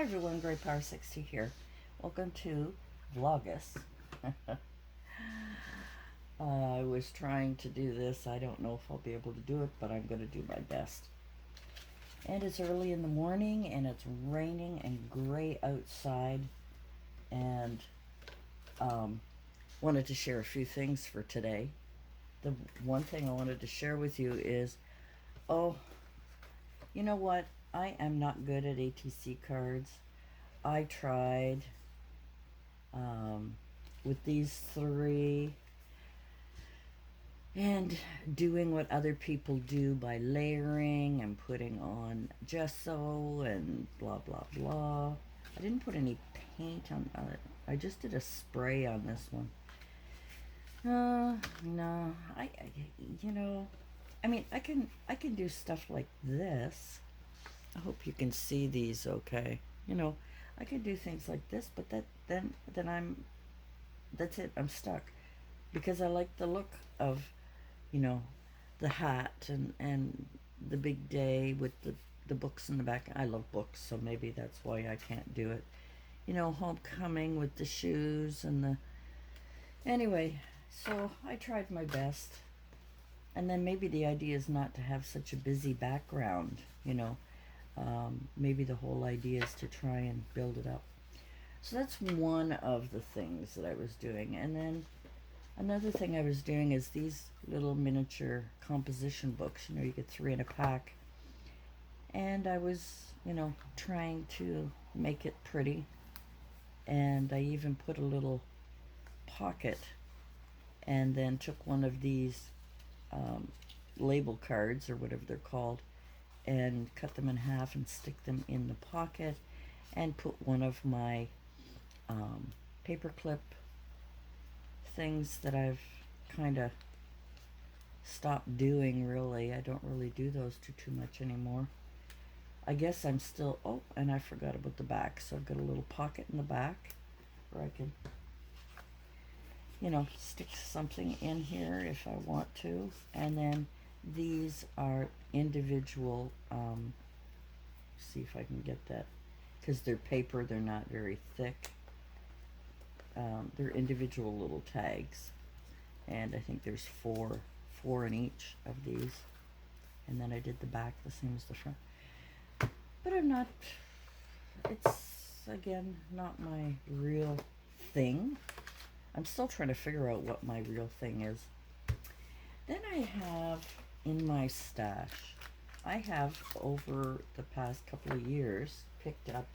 everyone, Great Power 60 here. Welcome to Vlogust. I was trying to do this. I don't know if I'll be able to do it, but I'm going to do my best. And it's early in the morning, and it's raining and gray outside. And wanted to share a few things for today. The one thing I wanted to share with you is, you know what? I am not good at ATC cards. I tried with these three and doing what other people do by layering and putting on gesso and blah blah blah. I didn't put any paint on it. I just did a spray on this one. No, you know, I mean, I can do stuff like this. I hope you can see these okay. You know, I can do things like this, but then that's it. I'm stuck because I like the look of, you know, the hat and the big day with the books in the back. I love books, so maybe that's why I can't do it. You know, homecoming with the shoes and the anyway. So I tried my best, and then maybe the idea is not to have such a busy background. You know, maybe the whole idea is to try and build it up. So that's one of the things that I was doing. And then another thing I was doing is these little miniature composition books. You know, you get 3 in a pack. And I was, you know, trying to make it pretty. And I even put a little pocket and then took one of these label cards or whatever they're called and cut them in half and stick them in the pocket and put one of my paperclip things that I've kind of stopped doing, really. I don't really do those too much anymore. I guess I'm still, and I forgot about the back, so I've got a little pocket in the back where I can, you know, stick something in here if I want to. And then these are individual, see if I can get that, because they're paper, they're not very thick. They're individual little tags, and I think there's four in each of these. And then I did the back the same as the front. But it's again not my real thing. I'm still trying to figure out what my real thing is. Then I have in my stash, I have over the past couple of years picked up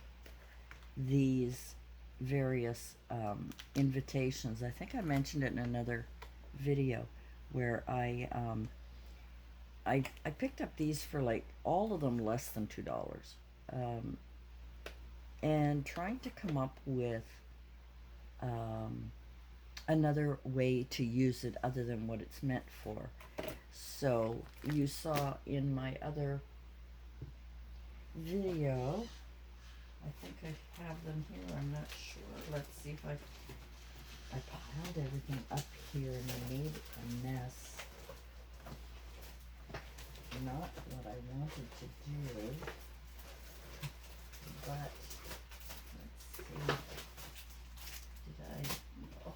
these various invitations. I think I mentioned it in another video where I picked up these for like all of them less than $2, and trying to come up with another way to use it other than what it's meant for. So you saw in my other video, I think I have them here, I'm not sure. Let's see if I piled everything up here and I made a mess. Not what I wanted to do, but let's see. Did I? Oh,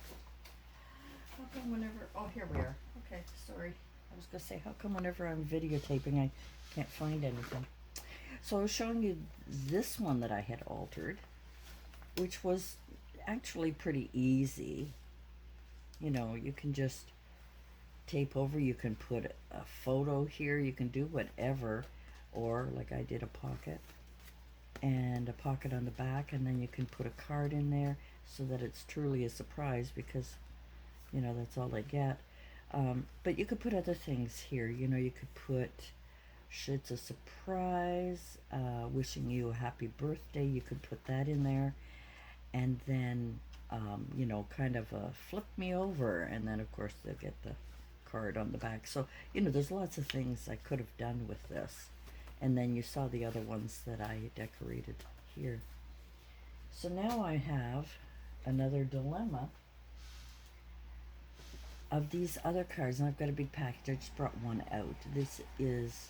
how come whenever? Oh, here we are. Okay, sorry. I was gonna say, how come whenever I'm videotaping, I can't find anything? So I was showing you this one that I had altered, which was actually pretty easy. You know, you can just tape over, you can put a photo here, you can do whatever, or like I did, a pocket and a pocket on the back, and then you can put a card in there so that it's truly a surprise, because you know that's all I get. But you could put other things here. You know, you could put it's a surprise, wishing you a happy birthday, you could put that in there, and then you know, kind of a flip me over, and then of course they'll get the card on the back. So, you know, there's lots of things I could have done with this. And then you saw the other ones that I decorated here. So now I have another dilemma. of these other cards, and I've got a big package. I just brought one out. This is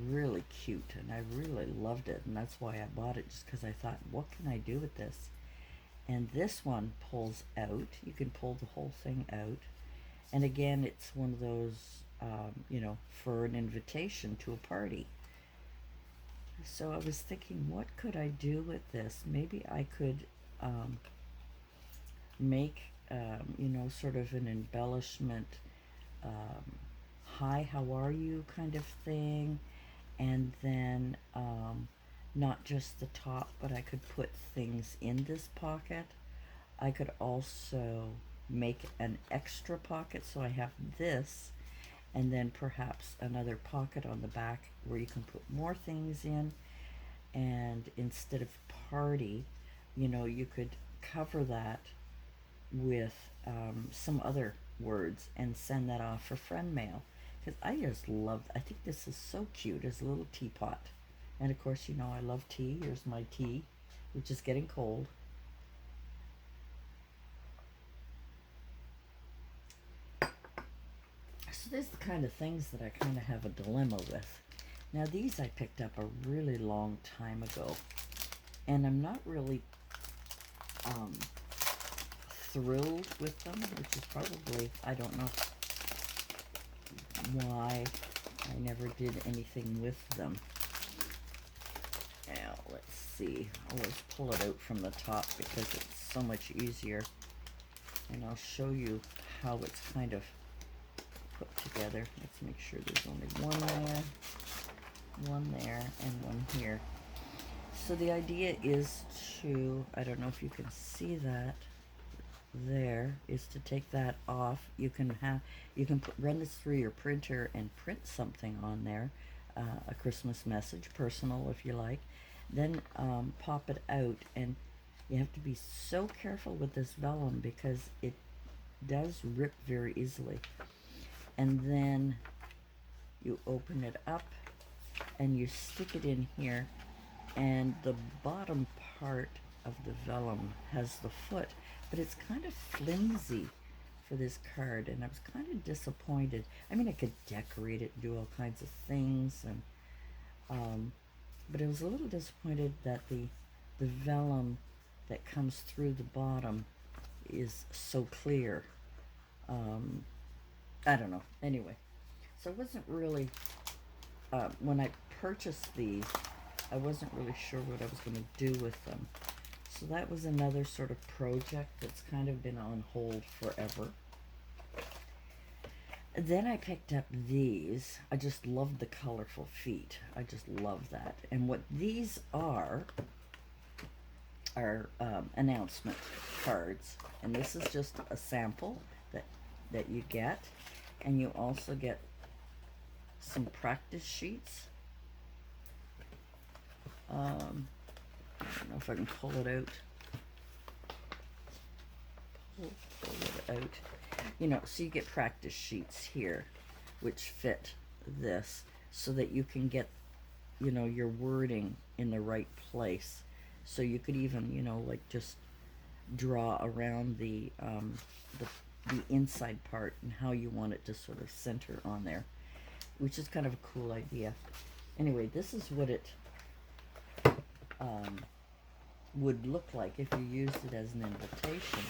really cute, and I really loved it, and that's why I bought it, just because I thought, what can I do with this? And this one pulls out. You can pull the whole thing out. And again, it's one of those, you know, for an invitation to a party. So I was thinking, what could I do with this? Maybe I could make, you know, sort of an embellishment, hi, how are you kind of thing. And then not just the top, but I could put things in this pocket. I could also make an extra pocket, so I have this, and then perhaps another pocket on the back where you can put more things in. And instead of party, you know, you could cover that with some other words and send that off for friend mail. Because I just love, I think this is so cute as a little teapot. And of course, you know, I love tea. Here's my tea, which is getting cold. So this is the kind of things that I kind of have a dilemma with. Now these I picked up a really long time ago, and I'm not really thrilled with them, which is probably, I don't know why I never did anything with them. Now, let's see. I'll always pull it out from the top because it's so much easier. And I'll show you how it's kind of put together. Let's make sure there's only one there, and one here. So the idea is to, I don't know if you can see that, there is to take that off. You can run this through your printer and print something on there, a Christmas message, personal if you like. Then pop it out, and you have to be so careful with this vellum because it does rip very easily. And then you open it up and you stick it in here, and the bottom part of the vellum has the foot, but it's kind of flimsy for this card, and I was kind of disappointed. I mean, I could decorate it and do all kinds of things, and but I was a little disappointed that the vellum that comes through the bottom is so clear. I don't know. Anyway, so I wasn't really, when I purchased these, I wasn't really sure what I was going to do with them. So that was another sort of project that's kind of been on hold forever. Then I picked up these. I just love the colorful feet. I just love that. And what these are announcement cards. And this is just a sample that you get. And you also get some practice sheets. I don't know if I can pull it out. Pull it out. You know, so you get practice sheets here, which fit this, so that you can get, you know, your wording in the right place. So you could even, you know, like just draw around the inside part and how you want it to sort of center on there, which is kind of a cool idea. Anyway, this is what it would look like if you used it as an invitation.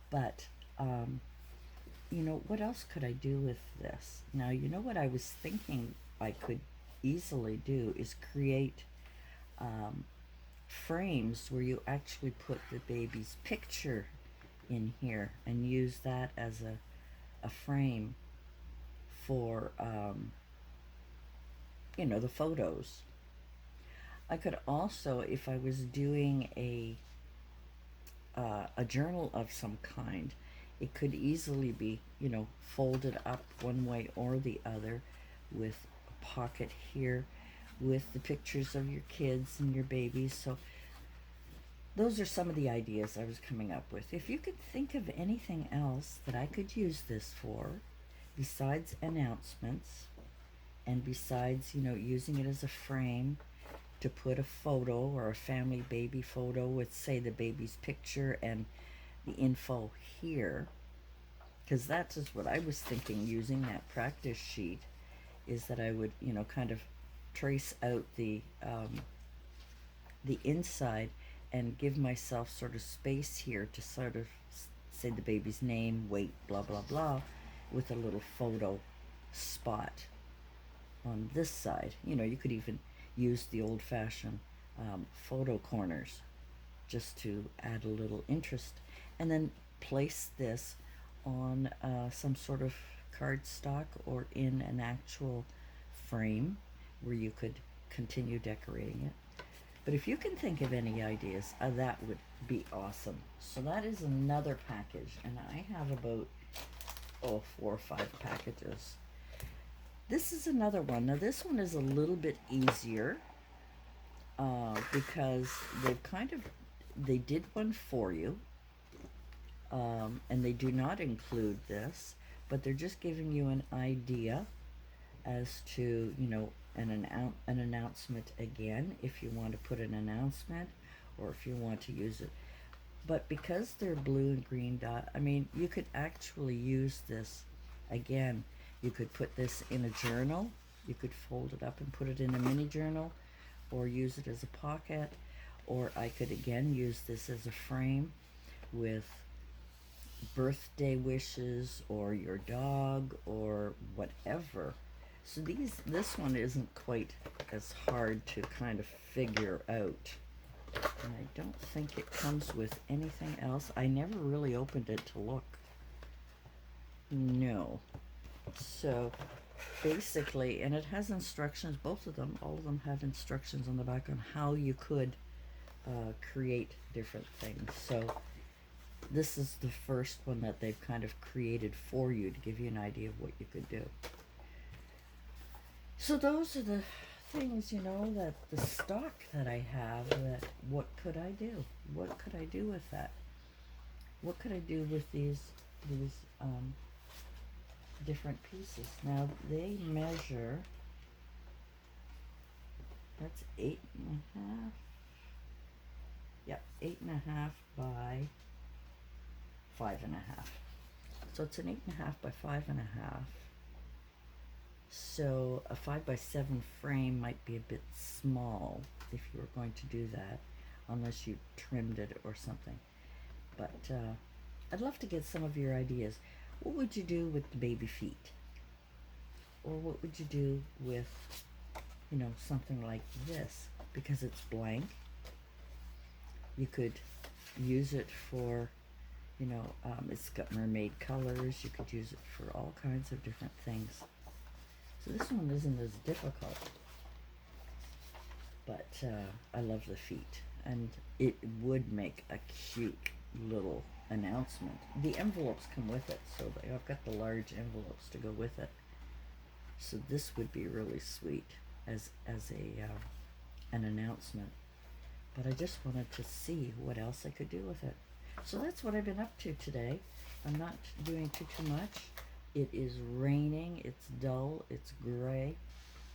But, you know, what else could I do with this? Now, you know what I was thinking I could easily do is create frames where you actually put the baby's picture in here and use that as a frame for, you know, the photos. I could also, if I was doing a journal of some kind, it could easily be, you know, folded up one way or the other, with a pocket here with the pictures of your kids and your babies. So those are some of the ideas I was coming up with. If you could think of anything else that I could use this for, besides announcements, and besides, you know, using it as a frame to put a photo or a family baby photo with, say, the baby's picture and the info here, because that's just what I was thinking using that practice sheet, is that I would, you know, kind of trace out the inside and give myself sort of space here to sort of say the baby's name, weight, blah, blah, blah, with a little photo spot on this side. You know, you could even use the old-fashioned photo corners just to add a little interest, and then place this on some sort of cardstock or in an actual frame where you could continue decorating it. But if you can think of any ideas, that would be awesome. So that is another package, and I have about 4 or 5 packages. This is another one. Now this one is a little bit easier because they did one for you, and they do not include this, but they're just giving you an idea as to, you know, an announcement again, if you want to put an announcement or if you want to use it. But because they're blue and green dot, I mean, you could actually use this again. You could put this in a journal. You could fold it up and put it in a mini journal, or use it as a pocket, or I could again use this as a frame with birthday wishes or your dog or whatever. So this one isn't quite as hard to kind of figure out. And I don't think it comes with anything else. I never really opened it to look. No. So basically, and it has instructions, both of them, all of them have instructions on the back on how you could create different things. So this is the first one that they've kind of created for you to give you an idea of what you could do. So those are the things, you know, that the stock that I have, that what could I do? What could I do with that? What could I do with these different pieces? Now they measure, that's 8.5. Yep, 8.5 by 5.5. So it's an 8.5 by 5.5. So a 5x7 frame might be a bit small if you were going to do that, unless you trimmed it or something. But I'd love to get some of your ideas. What would you do with the baby feet? Or what would you do with, you know, something like this? Because it's blank. You could use it for, you know, it's got mermaid colors. You could use it for all kinds of different things. So this one isn't as difficult, but I love the feet, and it would make a cute little announcement. The envelopes come with it, so I've got the large envelopes to go with it. So this would be really sweet as an announcement. But I just wanted to see what else I could do with it. So that's what I've been up to today. I'm not doing too much. It is raining, it's dull, it's gray,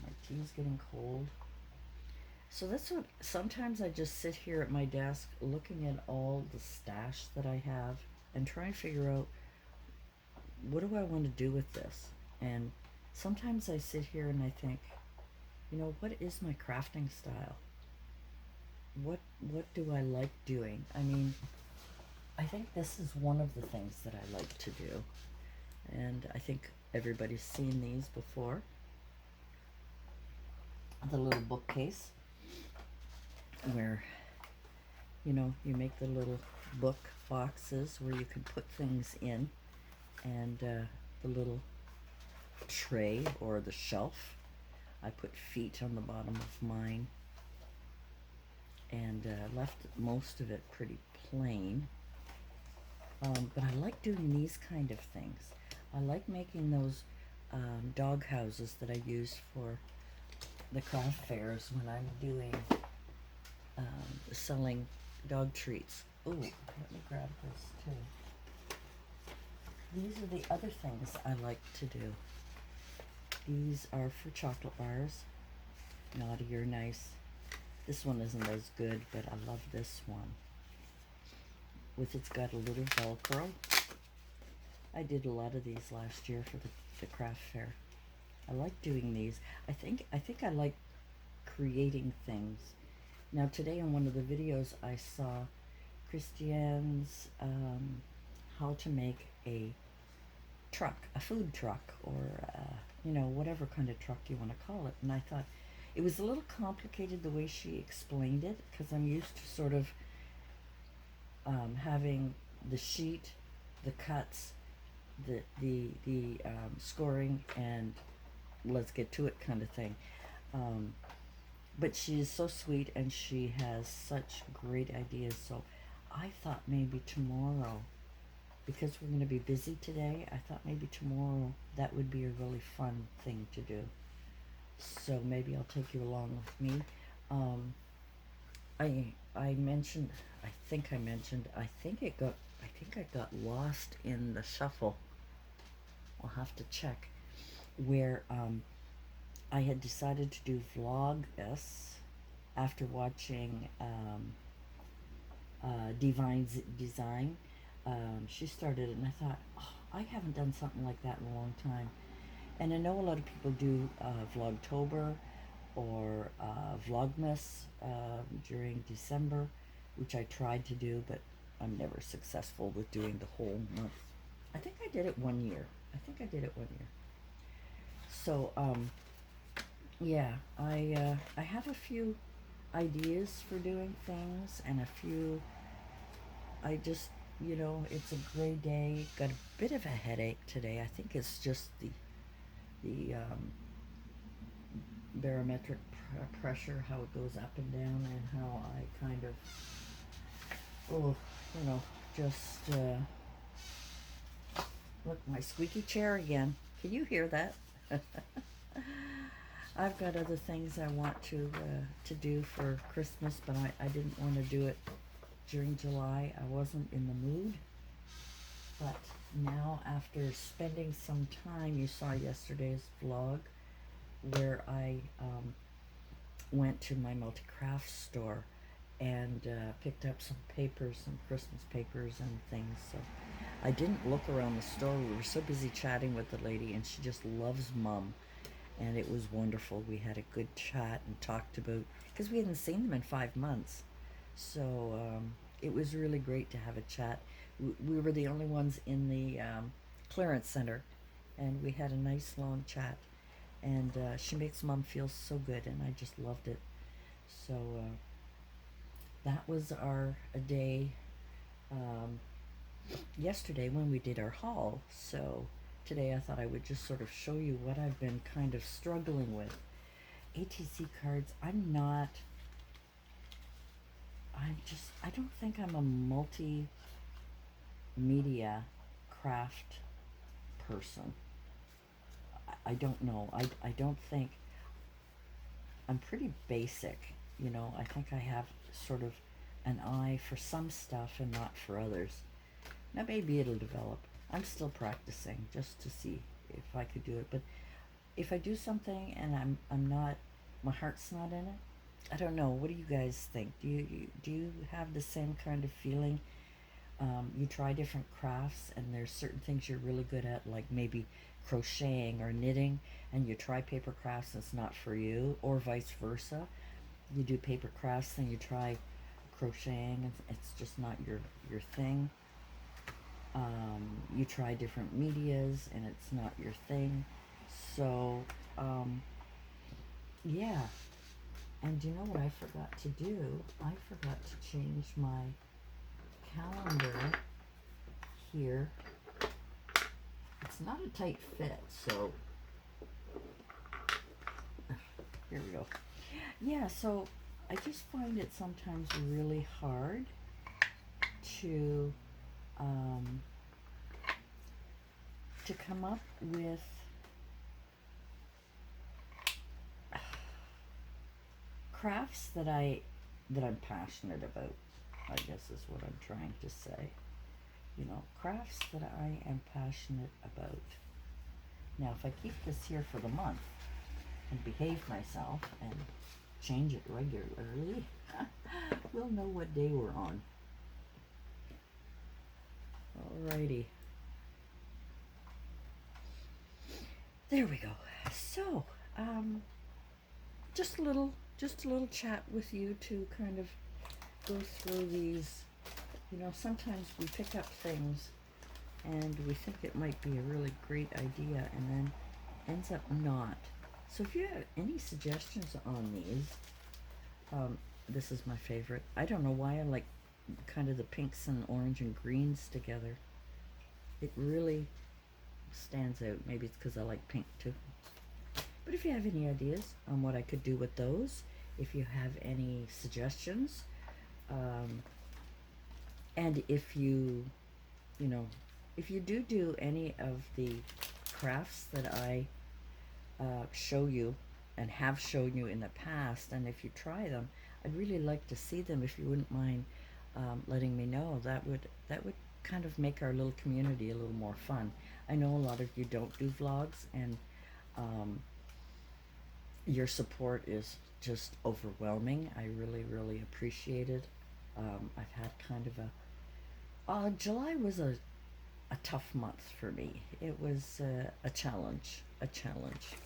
my tea's getting cold. So that's what, sometimes I just sit here at my desk looking at all the stash that I have and trying to figure out, what do I want to do with this? And sometimes I sit here and I think, you know, what is my crafting style? What do I like doing? I mean, I think this is one of the things that I like to do. And I think everybody's seen these before. The little bookcase where, you know, you make the little book boxes where you can put things in, and the little tray or the shelf. I put feet on the bottom of mine, and left most of it pretty plain. But I like doing these kind of things. I like making those dog houses that I use for the craft fairs when I'm doing selling dog treats. Ooh, let me grab this too. These are the other things I like to do. These are for chocolate bars. Naughty or nice. This one isn't as good, but I love this one. It's got a little Velcro. I did a lot of these last year for the craft fair. I like doing these. I think I like creating things. Now today in one of the videos I saw Christiane's how to make a truck, a food truck, or whatever kind of truck you want to call it. And I thought it was a little complicated the way she explained it, because I'm used to sort of having the sheet, the cuts, the scoring, and let's get to it kind of thing. But she is so sweet and she has such great ideas. So I thought maybe tomorrow, because we're going to be busy today, I thought maybe tomorrow that would be a really fun thing to do. So maybe I'll take you along with me. I mentioned, I think I got lost in the shuffle. I'll have to check where I had decided to do Vlogust after watching Divine's Design. She started it, and I thought, oh, I haven't done something like that in a long time. And I know a lot of people do Vlogtober or Vlogmas during December, which I tried to do, but I'm never successful with doing the whole month. I think I did it 1 year. So, yeah, I have a few ideas for doing things, and a few, I just, it's a gray day. Got a bit of a headache today. I think it's just the barometric pressure, how it goes up and down, and how I kind of, just, look, my squeaky chair again. Can you hear that? I've got other things I want to do for Christmas, but I didn't want to do it during July. I wasn't in the mood. But now, after spending some time, you saw yesterday's vlog where I went to my multi-craft store and picked up some papers, some Christmas papers and things. So I didn't look around the store. We were so busy chatting with the lady, and she just loves Mum. And it was wonderful. We had a good chat and talked about, because we hadn't seen them in 5 months. So it was really great to have a chat. We were the only ones in the clearance center, and we had a nice long chat. And she makes Mum feel so good, and I just loved it. So that was our day yesterday when we did our haul. So today I thought I would just sort of show you what I've been kind of struggling with. ATC cards, I don't think I'm a multimedia craft person. I don't know. I don't think, I'm pretty basic, I think I have sort of an eye for some stuff and not for others. Now maybe it'll develop. I'm still practicing just to see if I could do it. But if I do something and I'm not, my heart's not in it, I don't know. What do you guys think? Do you have the same kind of feeling? You try different crafts, and there's certain things you're really good at, like maybe crocheting or knitting, and you try paper crafts and it's not for you, or vice versa. You do paper crafts and you try crocheting and it's just not your thing. You try different medias and it's not your thing. So yeah. And you know what I forgot to do? I forgot to change my calendar here. It's not a tight fit, so here we go. Yeah, so I just find it sometimes really hard to come up with crafts that I'm passionate about, I guess is what I'm trying to say. Crafts that I am passionate about. Now, if I keep this here for the month and behave myself and change it regularly, we'll know what day we're on. Alrighty. there we go. So, just a little chat with you to kind of go through these. You know, sometimes we pick up things and we think it might be a really great idea and then ends up not. So if you have any suggestions on these, this is my favorite. I don't know why I like kind of the pinks and orange and greens together. It really stands out. Maybe it's because I like pink too. But if you have any ideas on what I could do with those, if you have any suggestions, um, and if you, you know, if you do any of the crafts that I show you and have shown you in the past, and if you try them, I'd really like to see them. If you wouldn't mind letting me know, that would kind of make our little community a little more fun. I know a lot of you don't do vlogs, and um, your support is just overwhelming. I really, really appreciate it. I've had kind of July was a tough month for me. It was a challenge, a challenge.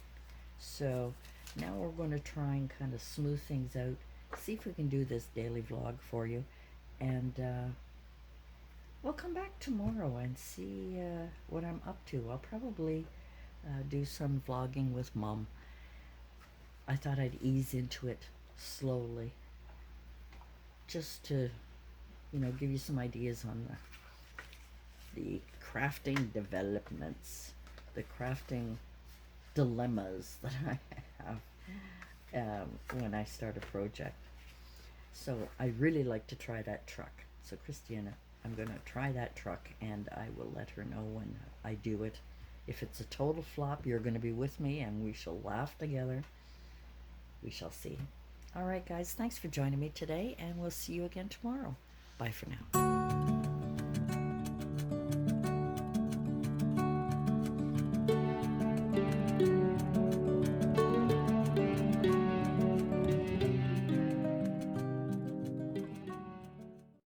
So now we're going to try and kind of smooth things out, see if we can do this daily vlog for you, and we'll come back tomorrow and see what I'm up to. I'll probably do some vlogging with Mom. I thought I'd ease into it slowly, just to, you know, give you some ideas on the crafting developments, the crafting dilemmas that I have when I start a project. So I really like to try that truck. So Christiana, I'm going to try that truck, and I will let her know when I do it. If it's a total flop, you're going to be with me and we shall laugh together. We shall see. All right, guys, thanks for joining me today, and we'll see you again tomorrow. Bye for now.